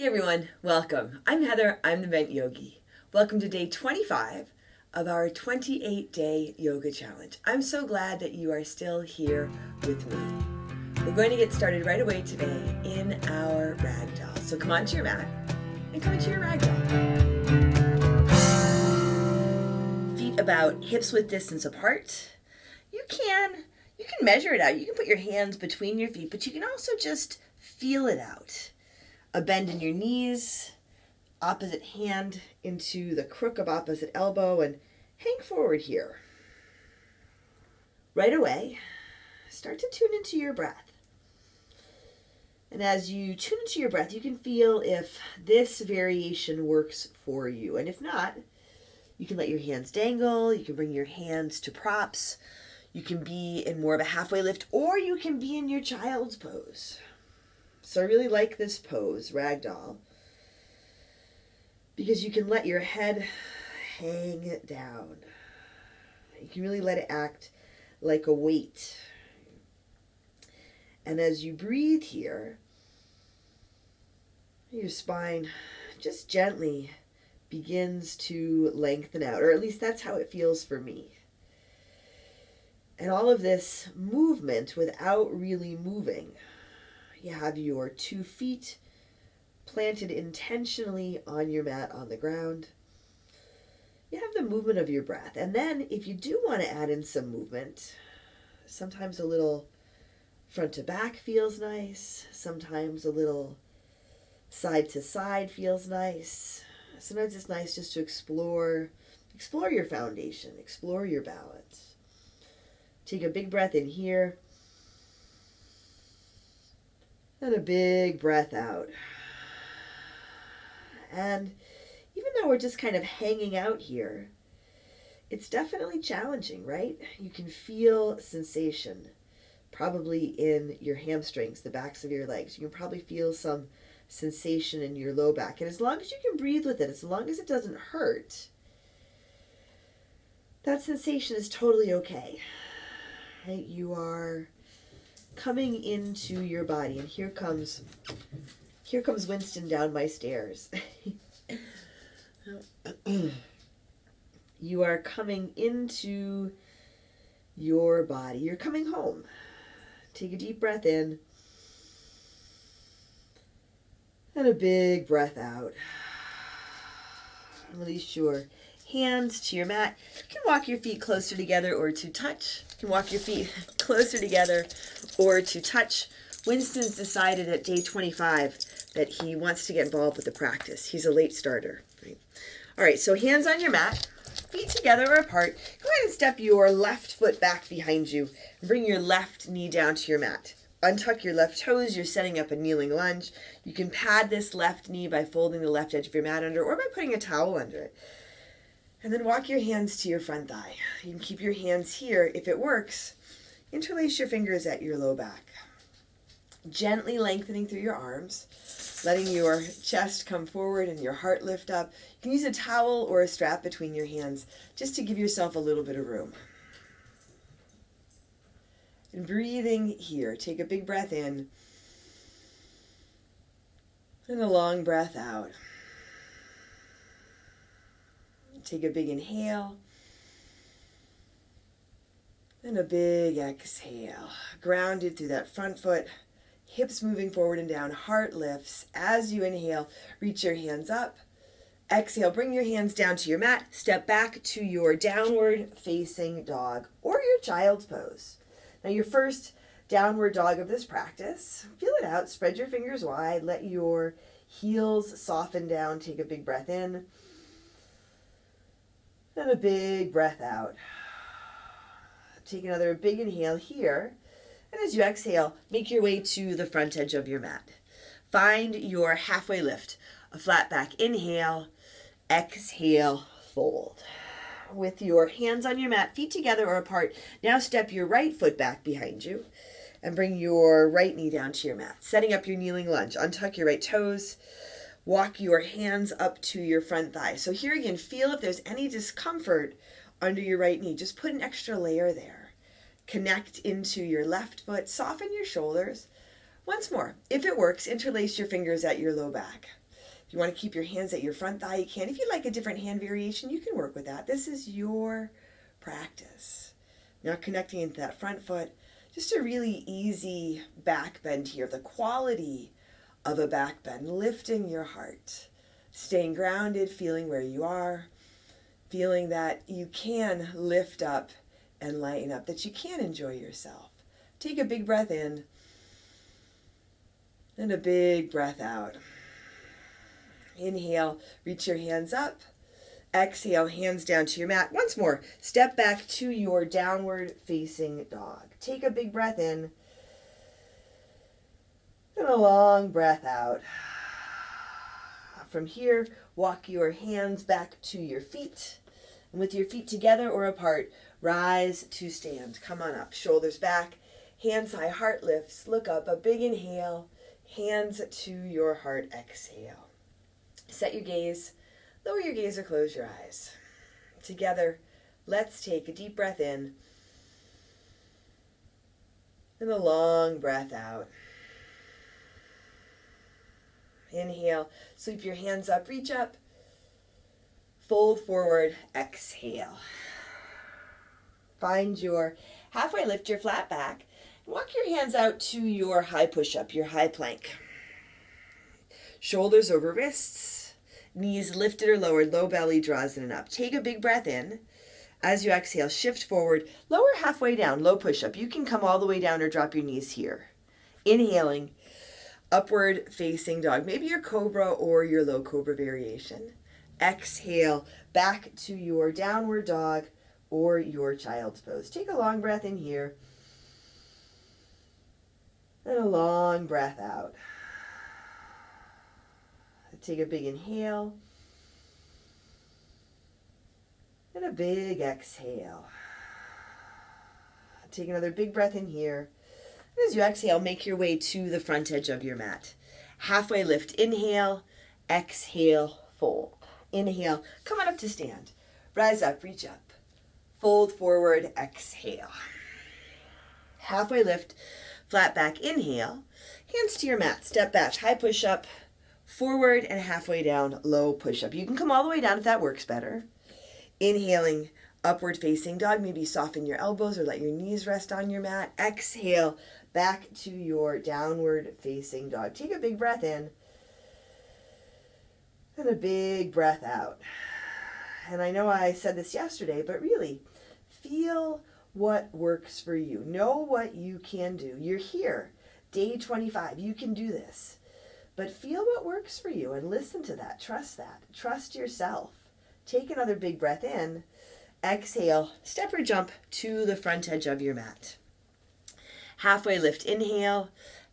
everyone, welcome. I'm Heather, I'm the Bent Yogi. Welcome to day 25 of our 28-day yoga challenge. I'm so glad that you are still here with me. We're going to get started right away today in our Ragdoll. So come onto your mat and come into your Ragdoll. Feet about hips width distance apart. You can measure it out. You can put your hands between your feet, but you can also just feel it out. A bend in your knees, opposite hand into the crook of opposite elbow, and hang forward here. Right away, start to tune into your breath. And as you tune into your breath, you can feel if this variation works for you. And if not, you can let your hands dangle, you can bring your hands to props, you can be in more of a halfway lift, or you can be in your child's pose. So I really like this pose, Ragdoll, because you can let your head hang down. You can really let it act like a weight. And as you breathe here, your spine just gently begins to lengthen out, or at least that's how it feels for me. And all of this movement without really moving. You have your 2 feet planted intentionally on your mat on the ground. You have the movement of your breath. And then if you do want to add in some movement, sometimes a little front to back feels nice. Sometimes a little side to side feels nice. Sometimes it's nice just to explore your foundation, explore your balance. Take a big breath in here. And a big breath out. And even though we're just kind of hanging out here, it's definitely challenging, right? You can feel sensation, probably in your hamstrings, the backs of your legs. You can probably feel some sensation in your low back. And as long as you can breathe with it, as long as it doesn't hurt, that sensation is totally okay. Right? You are coming into your body, and here comes Winston down my stairs. You are coming into your body. You're coming home. Take a deep breath in and a big breath out. Release your hands to your mat. You can walk your feet closer together or to touch. You can walk your feet closer together or to touch. Winston's decided at day 25 that he wants to get involved with the practice. He's a late starter. Right? All right, so hands on your mat, feet together or apart. Go ahead and step your left foot back behind you and bring your left knee down to your mat. Untuck your left toes. You're setting up a kneeling lunge. You can pad this left knee by folding the left edge of your mat under or by putting a towel under it. And then walk your hands to your front thigh. You can keep your hands here. If it works, interlace your fingers at your low back. Gently lengthening through your arms, letting your chest come forward and your heart lift up. You can use a towel or a strap between your hands just to give yourself a little bit of room. And breathing here, take a big breath in and a long breath out. Take a big inhale and a big exhale. Grounded through that front foot, hips moving forward and down, heart lifts. As you inhale, reach your hands up. Exhale, bring your hands down to your mat. Step back to your downward facing dog or your child's pose. Now your first downward dog of this practice. Feel it out, spread your fingers wide, let your heels soften down. Take a big breath in. And a big breath out. Take another big inhale here. And as you exhale, make your way to the front edge of your mat. Find your halfway lift. A flat back inhale, exhale, fold. With your hands on your mat, feet together or apart, now step your right foot back behind you and bring your right knee down to your mat. Setting up your kneeling lunge. Untuck your right toes. Walk your hands up to your front thigh. So here again, feel if there's any discomfort under your right knee. Just put an extra layer there. Connect into your left foot. Soften your shoulders. Once more, if it works, interlace your fingers at your low back. If you want to keep your hands at your front thigh, you can. If you like a different hand variation, you can work with that. This is your practice. Now connecting into that front foot, just a really easy back bend here. The quality of a back bend, lifting your heart, staying grounded, feeling where you are, feeling that you can lift up and lighten up, that you can enjoy yourself. Take a big breath in and a big breath out. Inhale, reach your hands up. Exhale, hands down to your mat. Once more, step back to your downward facing dog. Take a big breath in and a long breath out. From here, walk your hands back to your feet. And with your feet together or apart, rise to stand. Come on up, shoulders back, hands high, heart lifts. Look up, a big inhale, hands to your heart, exhale. Set your gaze, lower your gaze or close your eyes. Together, let's take a deep breath in and a long breath out. Inhale, sweep your hands up, reach up, fold forward, exhale. Find your halfway lift, your flat back, and walk your hands out to your high push-up, your high plank. Shoulders over wrists, knees lifted or lowered, low belly draws in and up. Take a big breath in. As you exhale, shift forward, lower halfway down, low push-up. You can come all the way down or drop your knees here. Inhaling, upward facing dog, maybe your cobra or your low cobra variation. Exhale, back to your downward dog or your child's pose. Take a long breath in here and a long breath out. Take a big inhale and a big exhale. Take another big breath in here. As you exhale, make your way to the front edge of your mat. Halfway lift, inhale, exhale, fold. Inhale, come on up to stand. Rise up, reach up. Fold forward, exhale. Halfway lift, flat back, inhale. Hands to your mat, step back, high push up, forward and halfway down, low push up. You can come all the way down if that works better. Inhaling, upward facing dog, maybe soften your elbows or let your knees rest on your mat. Exhale, back to your downward facing dog. Take a big breath in and a big breath out. And I know I said this yesterday, but really, feel what works for you. Know what you can do. You're here, day 25. You can do this. But feel what works for you and listen to that. Trust that. Trust yourself. Take another big breath in. Exhale, step or jump to the front edge of your mat. Halfway lift, inhale,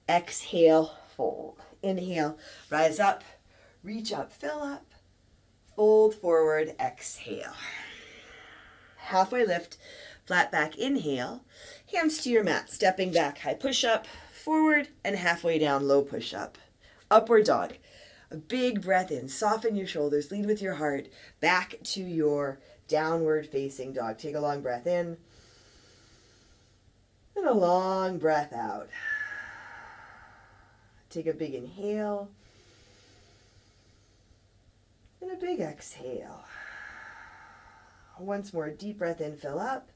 exhale, fold. Inhale, rise up, reach up, fill up, fold forward, exhale. Halfway lift, flat back, inhale, hands to your mat, stepping back, high push up, forward, and halfway down, low push up. Upward dog. A big breath in, soften your shoulders, lead with your heart, back to your downward facing dog. Take a long breath in and a long breath out. Take a big inhale and a big exhale. Once more, deep breath in, fill up.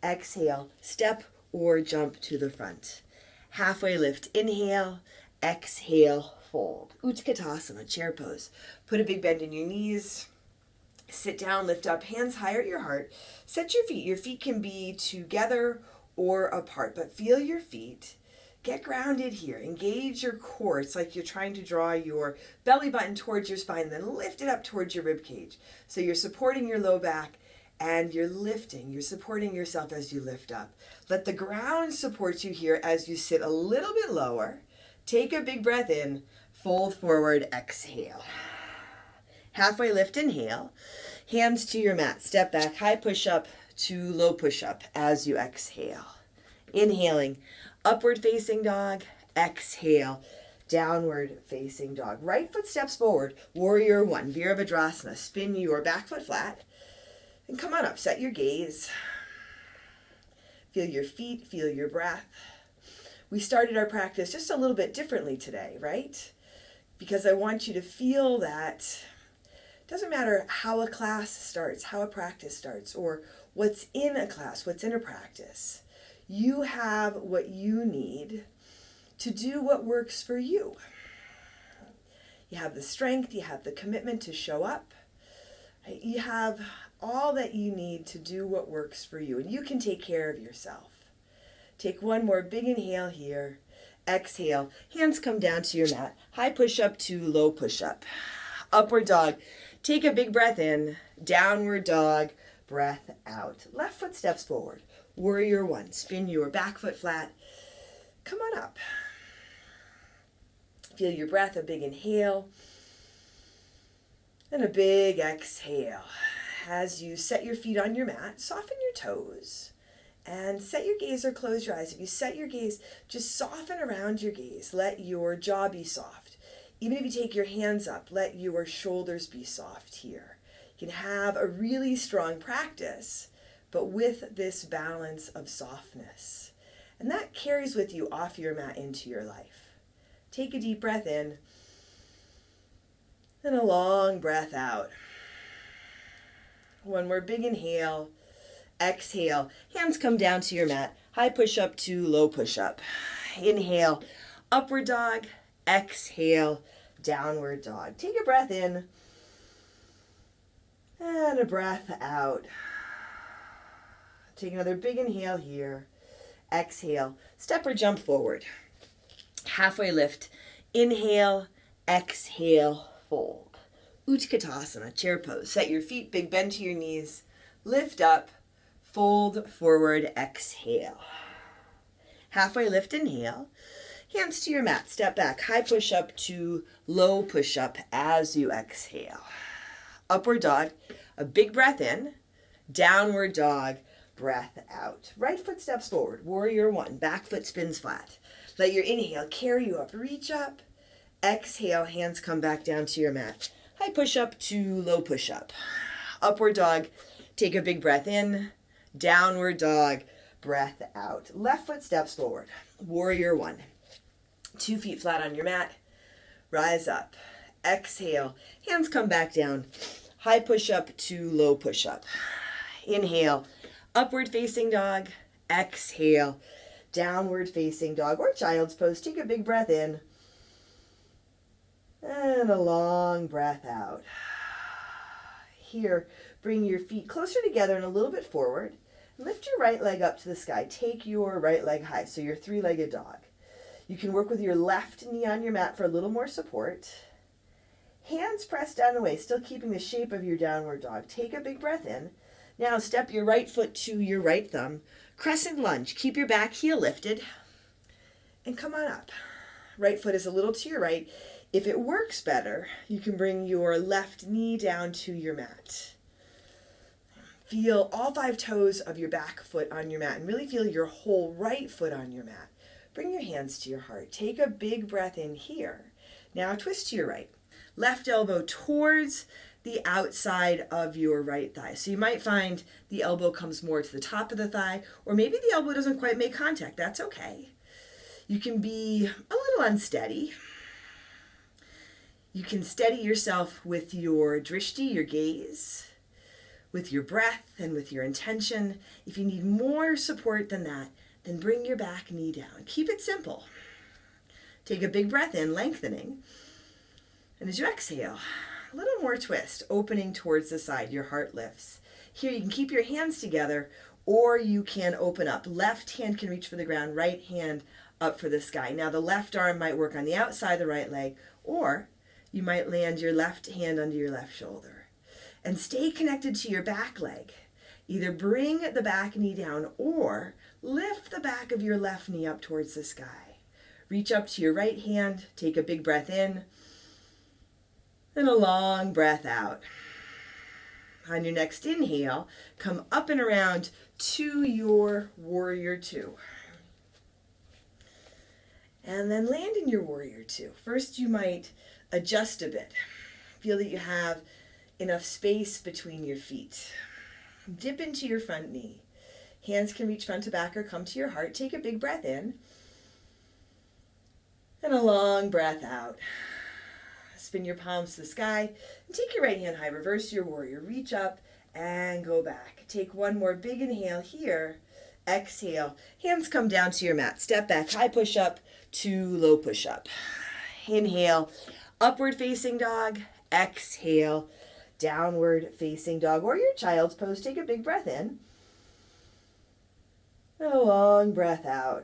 Exhale, step or jump to the front. Halfway lift, inhale, exhale, fold. Katasana, chair pose. Put a big bend in your knees. Sit down, lift up, hands higher at your heart. Set your feet. Your feet can be together or apart, but feel your feet. Get grounded here. Engage your core. It's like you're trying to draw your belly button towards your spine and then lift it up towards your rib cage. So you're supporting your low back and you're lifting. You're supporting yourself as you lift up. Let the ground support you here as you sit a little bit lower. Take a big breath in. Fold forward, exhale. Halfway lift, inhale. Hands to your mat. Step back, high push up to low push up as you exhale. Inhaling, upward facing dog. Exhale, downward facing dog. Right foot steps forward, warrior one, Virabhadrasana. Spin your back foot flat and come on up. Set your gaze. Feel your feet, feel your breath. We started our practice just a little bit differently today, right? because I want you to feel that it doesn't matter how a class starts, how a practice starts, or what's in a class, what's in a practice. You have what you need to do what works for you. You have the strength, you have the commitment to show up. You have all that you need to do what works for you, and you can take care of yourself. Take one more big inhale here. Exhale. Hands come down to your mat. High push-up to low push-up. Upward dog. Take a big breath in. Downward dog. Breath out. Left foot steps forward. Warrior one. Spin your back foot flat. Come on up. Feel your breath. A big inhale. And a big exhale. As you set your feet on your mat, soften your toes. And set your gaze or close your eyes. If you set your gaze, just soften around your gaze. Let your jaw be soft. Even if you take your hands up, let your shoulders be soft here. You can have a really strong practice, but with this balance of softness. And that carries with you off your mat into your life. Take a deep breath in and a long breath out. One more big inhale. Exhale. Hands come down to your mat. High push-up to low push-up. Inhale. Upward dog. Exhale. Downward dog. Take a breath in. And a breath out. Take another big inhale here. Exhale. Step or jump forward. Halfway lift. Inhale. Exhale. Fold. Katasana. Chair pose. Set your feet. Big bend to your knees. Lift up. Fold forward, exhale. Halfway lift, inhale. Hands to your mat, step back. High push-up to low push-up as you exhale. Upward dog, a big breath in. Downward dog, breath out. Right foot steps forward, warrior one. Back foot spins flat. Let your inhale carry you up, reach up. Exhale, hands come back down to your mat. High push-up to low push-up. Upward dog, take a big breath in. Downward dog, breath out. Left foot steps forward. Warrior one. 2 feet flat on your mat. Rise up. Exhale. Hands come back down. High push-up to low push-up. Inhale. Upward facing dog. Exhale. Downward facing dog or child's pose. Take a big breath in. And a long breath out. Here, bring your feet closer together and a little bit forward. Lift your right leg up to the sky. Take your right leg high, so your 3-legged dog. You can work with your left knee on your mat for a little more support. Hands pressed down away, still keeping the shape of your downward dog. Take a big breath in. Now step your right foot to your right thumb. Crescent lunge. Keep your back heel lifted. And come on up. Right foot is a little to your right. If it works better, you can bring your left knee down to your mat. Feel all 5 toes of your back foot on your mat and really feel your whole right foot on your mat. Bring your hands to your heart. Take a big breath in here. Now twist to your right. Left elbow towards the outside of your right thigh. So you might find the elbow comes more to the top of the thigh, or maybe the elbow doesn't quite make contact. That's okay. You can be a little unsteady. You can steady yourself with your drishti, your gaze, with your breath and with your intention. If you need more support than that, then bring your back knee down. Keep it simple. Take a big breath in, lengthening. And as you exhale, a little more twist, opening towards the side. Your heart lifts. Here you can keep your hands together, or you can open up. Left hand can reach for the ground, right hand up for the sky. Now the left arm might work on the outside of the right leg, or you might land your left hand under your left shoulder. And stay connected to your back leg. Either bring the back knee down or lift the back of your left knee up towards the sky. Reach up to your right hand, take a big breath in, and a long breath out. On your next inhale, come up and around to your warrior two. And then land in your warrior two. First, you might adjust a bit. Feel that you have enough space between your feet. Dip into your front knee. Hands can reach front to back or come to your heart. Take a big breath in and a long breath out. Spin your palms to the sky and take your right hand high. Reverse your warrior. Reach up and go back. Take one more big inhale here. Exhale. Hands come down to your mat. Step back. High push up to low push up. Inhale. Upward facing dog. Exhale. Downward facing dog or your child's pose. Take a big breath in. And a long breath out.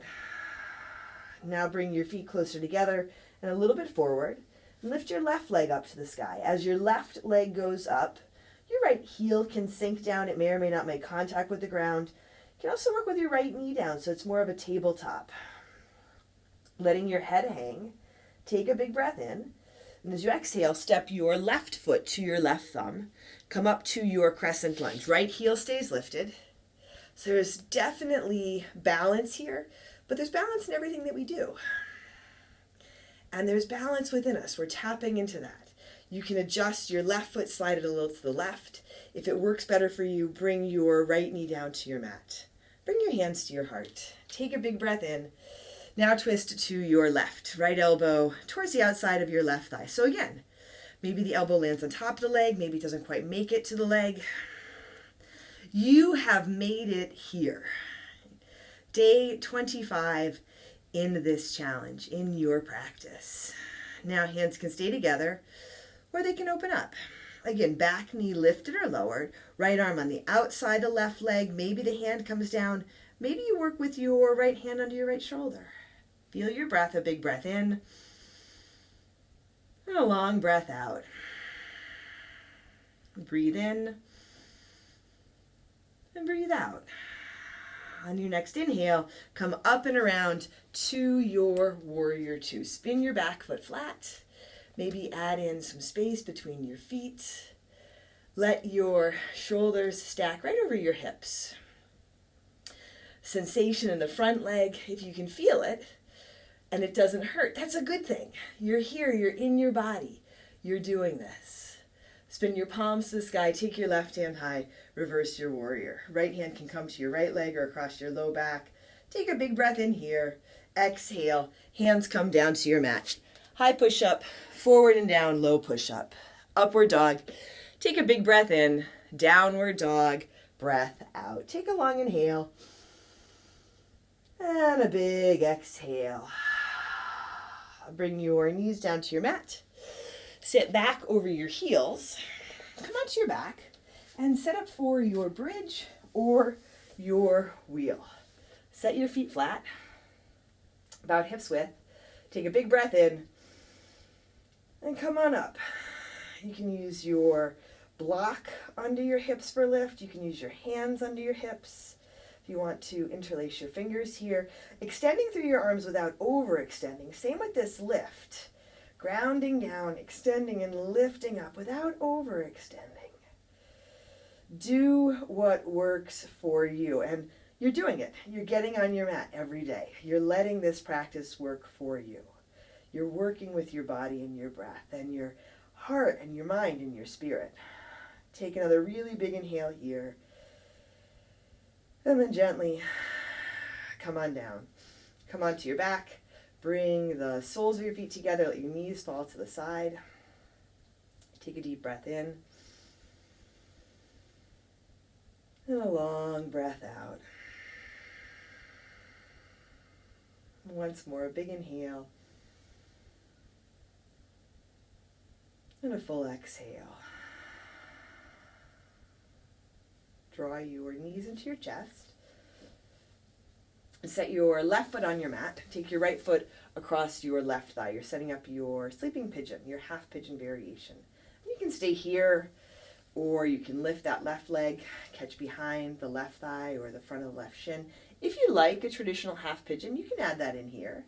Now bring your feet closer together and a little bit forward. And lift your left leg up to the sky. As your left leg goes up, your right heel can sink down. It may or may not make contact with the ground. You can also work with your right knee down, so it's more of a tabletop. Letting your head hang. Take a big breath in. And as you exhale, step your left foot to your left thumb. Come up to your crescent lunge. Right heel stays lifted. So there's definitely balance here, but there's balance in everything that we do. And there's balance within us. We're tapping into that. You can adjust your left foot, slide it a little to the left. If it works better for you, bring your right knee down to your mat. Bring your hands to your heart. Take a big breath in. Now twist to your left. Right elbow towards the outside of your left thigh. So again, maybe the elbow lands on top of the leg. Maybe it doesn't quite make it to the leg. You have made it here. Day 25 in this challenge, in your practice. Now hands can stay together or they can open up. Again, back knee lifted or lowered. Right arm on the outside of left leg. Maybe the hand comes down. Maybe you work with your right hand under your right shoulder. Feel your breath, a big breath in. And a long breath out. Breathe in. And breathe out. On your next inhale, come up and around to your warrior two. Spin your back foot flat. Maybe add in some space between your feet. Let your shoulders stack right over your hips. Sensation in the front leg, if you can feel it, and it doesn't hurt, that's a good thing. You're here, you're in your body. You're doing this. Spin your palms to the sky, take your left hand high, reverse your warrior. Right hand can come to your right leg or across your low back. Take a big breath in here. Exhale, hands come down to your mat. High push up, forward and down, low push up. Upward dog. Take a big breath in. Downward dog, breath out. Take a long inhale. And a big exhale. Bring your knees down to your mat. Sit back over your heels. Come onto your back and set up for your bridge or your wheel. Set your feet flat, about hips width. Take a big breath in and come on up. You can use your block under your hips for lift. You can use your hands under your hips. If you want to interlace your fingers here, extending through your arms without overextending. Same with this lift. Grounding down, extending and lifting up without overextending. Do what works for you. And you're doing it. You're getting on your mat every day. You're letting this practice work for you. You're working with your body and your breath and your heart and your mind and your spirit. Take another really big inhale here. And then gently come on down. Come onto your back. Bring the soles of your feet together. Let your knees fall to the side. Take a deep breath in. And a long breath out. Once more, a big inhale. And a full exhale. Draw your knees into your chest. Set your left foot on your mat. Take your right foot across your left thigh. You're setting up your sleeping pigeon, your half pigeon variation. You can stay here, or you can lift that left leg, catch behind the left thigh or the front of the left shin. If you like a traditional half pigeon, you can add that in here.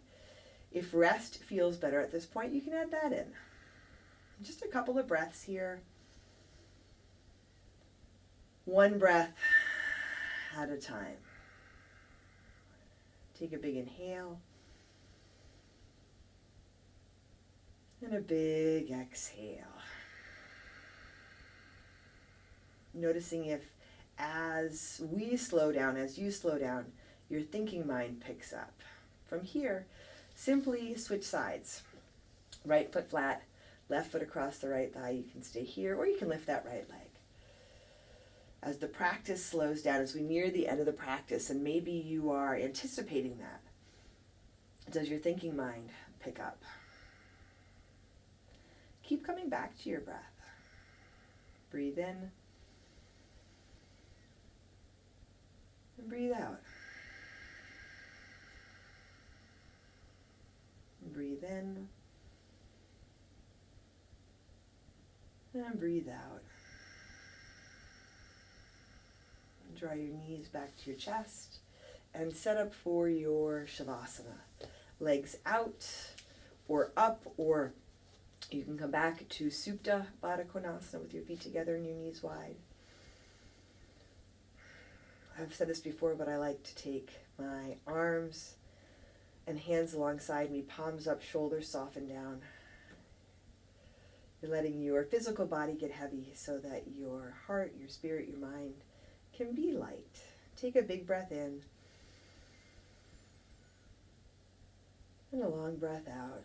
If rest feels better at this point, you can add that in. Just a couple of breaths here. One breath at a time. Take a big inhale. And a big exhale. Noticing if as we slow down, as you slow down, your thinking mind picks up. From here, simply switch sides. Right foot flat, Left foot across the right thigh. You can stay here, or you can lift that right leg. As the practice slows down, as we near the end of the practice, and maybe you are anticipating that, does your thinking mind pick up? Keep coming back to your breath. Breathe in and breathe out. Breathe in and breathe out. Draw your knees back to your chest and set up for your Shavasana. Legs out or up, or you can come back to Supta Baddha Konasana with your feet together and your knees wide. I've said this before, but I like to take my arms and hands alongside me, palms up, shoulders soften down. You're letting your physical body get heavy so that your heart, your spirit, your mind can be light. Take a big breath in and a long breath out.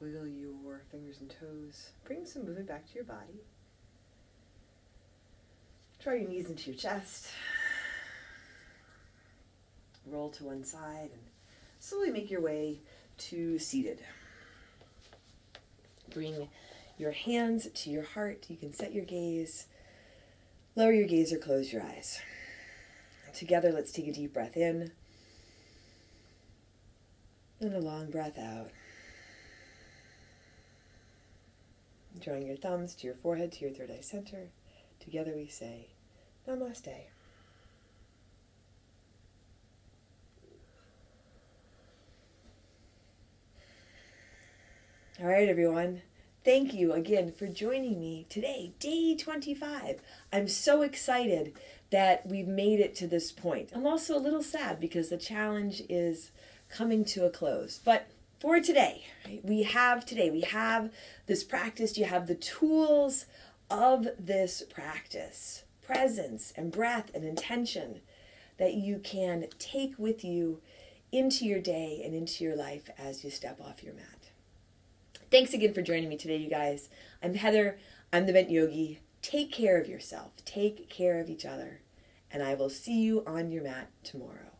Wiggle your fingers and toes. Bring some movement back to your body. Draw your knees into your chest. Roll to one side and slowly make your way to seated. Bring your hands to your heart. You can set your gaze. Lower your gaze or close your eyes. Together, let's take a deep breath in and a long breath out. Drawing your thumbs to your forehead, to your third eye center. Together we say, Namaste. All right, everyone. Thank you again for joining me today, day 25. I'm so excited that we've made it to this point. I'm also a little sad because the challenge is coming to a close. But for today, we have this practice. You have the tools of this practice, presence and breath and intention that you can take with you into your day and into your life as you step off your mat. Thanks again for joining me today, you guys. I'm Heather. I'm the Bent Yogi. Take care of yourself. Take care of each other. And I will see you on your mat tomorrow.